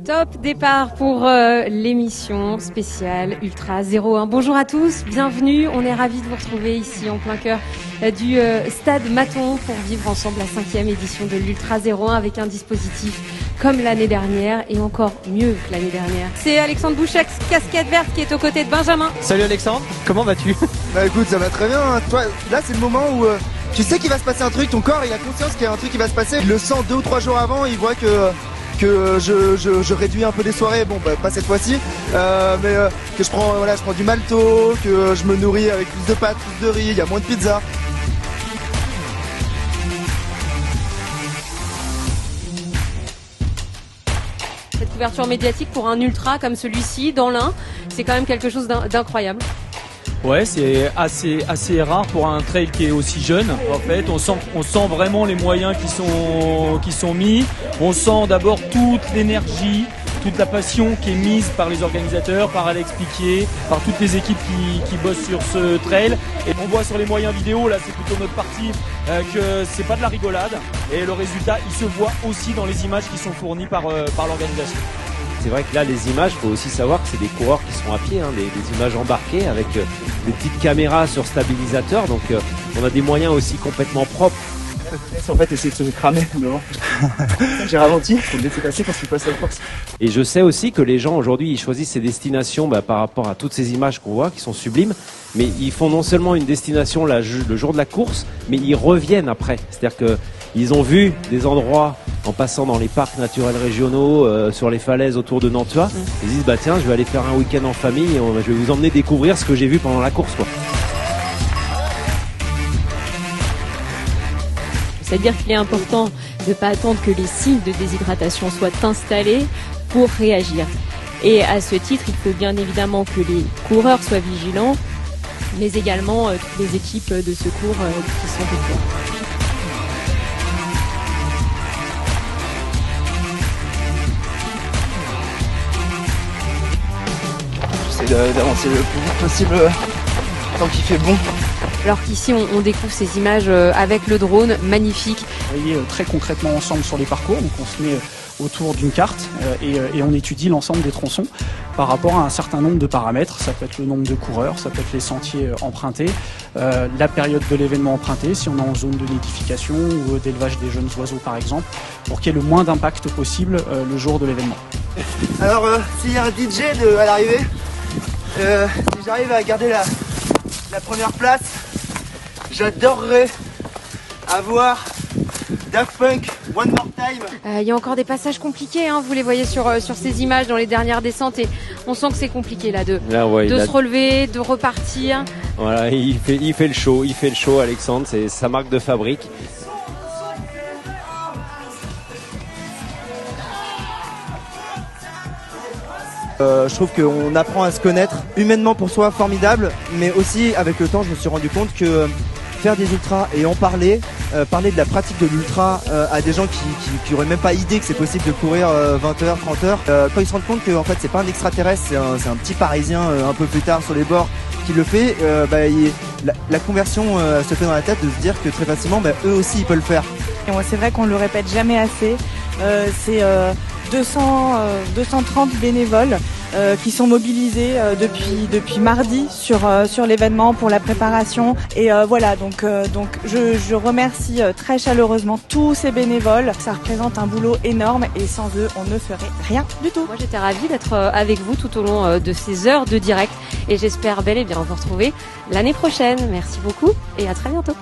Top départ pour l'émission spéciale Ultra 01. Bonjour à tous, bienvenue. On est ravis de vous retrouver ici en plein cœur du stade Maton pour vivre ensemble la 5e édition de l'Ultra 01 avec un dispositif comme l'année dernière et encore mieux que l'année dernière. C'est Alexandre Bouchac, casquette verte, qui est aux côtés de Benjamin. Salut Alexandre, comment vas-tu? Bah écoute, ça va très bien. Toi, là c'est le moment où tu sais qu'il va se passer un truc, ton corps il a conscience qu'il y a un truc qui va se passer. Il le sent 2 ou 3 jours avant, il voit que je réduis un peu des soirées, bon bah pas cette fois-ci, mais que je prends du malto, que je me nourris avec plus de pâtes, plus de riz, il y a moins de pizza. Cette couverture médiatique pour un ultra comme celui-ci dans l'Ain, c'est quand même quelque chose d'incroyable. Ouais, c'est assez rare pour un trail qui est aussi jeune. En fait, on sent vraiment les moyens qui sont mis. On sent d'abord toute l'énergie, toute la passion qui est mise par les organisateurs, par Alex Piquier, par toutes les équipes qui bossent sur ce trail. Et on voit sur les moyens vidéo, là c'est plutôt notre partie, que c'est pas de la rigolade. Et le résultat, il se voit aussi dans les images qui sont fournies par l'organisation. C'est vrai que là, les images, il faut aussi savoir que c'est des coureurs qui sont à pied, hein, des images embarquées avec des petites caméras sur stabilisateur. Donc, on a des moyens aussi complètement propres. En fait, essayer de se cramer devant. J'ai ralenti, faut le laisser passer quand tu passes la course. Et je sais aussi que les gens aujourd'hui, ils choisissent ces destinations par rapport à toutes ces images qu'on voit, qui sont sublimes. Mais ils font non seulement une destination le jour de la course, mais ils reviennent après. C'est-à-dire que ils ont vu des endroits en passant dans les parcs naturels régionaux, sur les falaises autour de Nantua. Ils disent tiens, je vais aller faire un week-end en famille et je vais vous emmener découvrir ce que j'ai vu pendant la course, quoi. C'est-à-dire qu'il est important de ne pas attendre que les signes de déshydratation soient installés pour réagir. Et à ce titre, il faut bien évidemment que les coureurs soient vigilants, mais également toutes les équipes de secours qui sont déployées. J'essaie d'avancer le plus vite possible tant qu'il fait bon. Alors qu'ici on découvre ces images avec le drone, magnifique. On travaille très concrètement ensemble sur les parcours, donc on se met autour d'une carte et on étudie l'ensemble des tronçons par rapport à un certain nombre de paramètres. Ça peut être le nombre de coureurs, ça peut être les sentiers empruntés, la période de l'événement emprunté, si on est en zone de nidification ou d'élevage des jeunes oiseaux par exemple, pour qu'il y ait le moins d'impact possible le jour de l'événement. Alors s'il y a un DJ à l'arrivée, si j'arrive à garder la première place, j'adorerais avoir Daft Punk One More Time. Il y a encore des passages compliqués, hein, vous les voyez sur ces images dans les dernières descentes et on sent que c'est compliqué là de se relever, de repartir. Voilà, il fait le show, Alexandre, c'est sa marque de fabrique. Je trouve qu'on apprend à se connaître humainement pour soi, formidable, mais aussi avec le temps je me suis rendu compte que faire des ultras et en parler de la pratique de l'ultra à des gens qui auraient même pas idée que c'est possible de courir 20h, 30h, quand ils se rendent compte que en fait c'est pas un extraterrestre, c'est un petit parisien un peu plus tard sur les bords qui le fait, la conversion se fait dans la tête de se dire que très facilement eux aussi ils peuvent le faire. Et moi, c'est vrai qu'on le répète jamais assez, c'est 230 bénévoles qui sont mobilisés depuis mardi sur l'événement pour la préparation et voilà donc je remercie très chaleureusement tous ces bénévoles. Ça représente un boulot énorme et sans eux on ne ferait rien du tout. Moi j'étais ravie d'être avec vous tout au long de ces heures de direct et j'espère bel et bien vous retrouver l'année prochaine. Merci beaucoup et à très bientôt.